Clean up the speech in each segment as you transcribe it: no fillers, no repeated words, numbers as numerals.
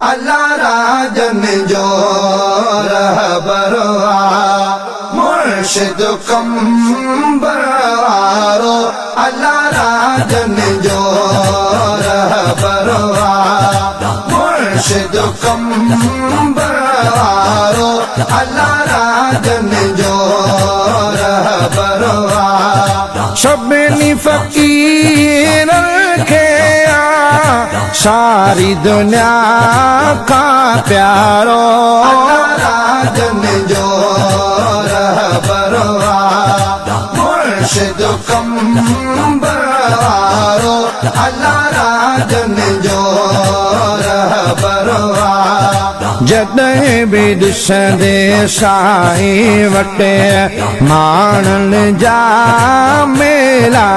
अल्लाह राजन जो रहबरवा मुर्शिद कंबरवारो अल्लाह राजन जो रहबरवा मुर्शिद कंबरवारो अल्लाह राजन जो रहबरवा शबनी फकीर के सारी दुनिया का प्यारो राजन जो रहबरवा मुर्शिद कंबरवारो अल्लाह राजन जो रहबरवा जॾहिं बि ॾिसंदे साईं वटि माणन जा मेला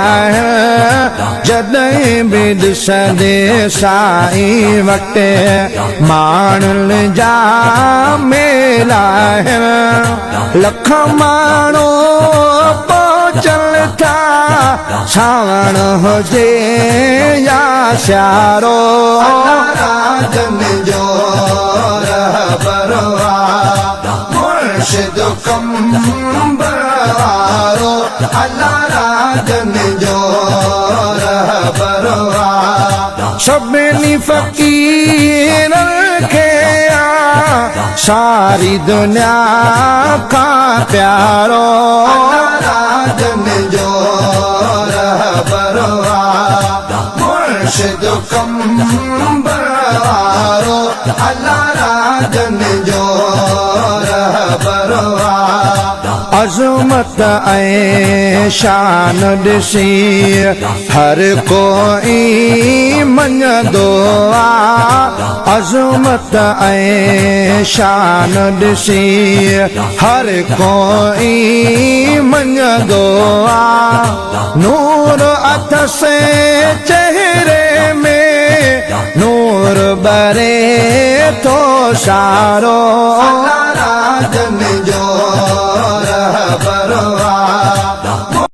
जॾहिं बि ॾिसंदे साईं वटि माणन जा मेला लख माण्हू पहुचल था सावण हुजे या सियारो राजन जो रहबरवा मुर्शिद कंबरवारो अल्लाह राजन जो रहबरवा शबनी फकीर के सारी दुनिया का प्यारो राजन जो रहबरवा मुर्शिद कंबरवारो अल्लाह राजन जो रहबरवा अज़मत ऐं शान ॾिसी हर कोई मञंदो आहे अज़मत ऐं शान ॾिसी हर कोई मञंदो आहे नूर अथसि चेहरे में नूर बरे तो सारो राजन जो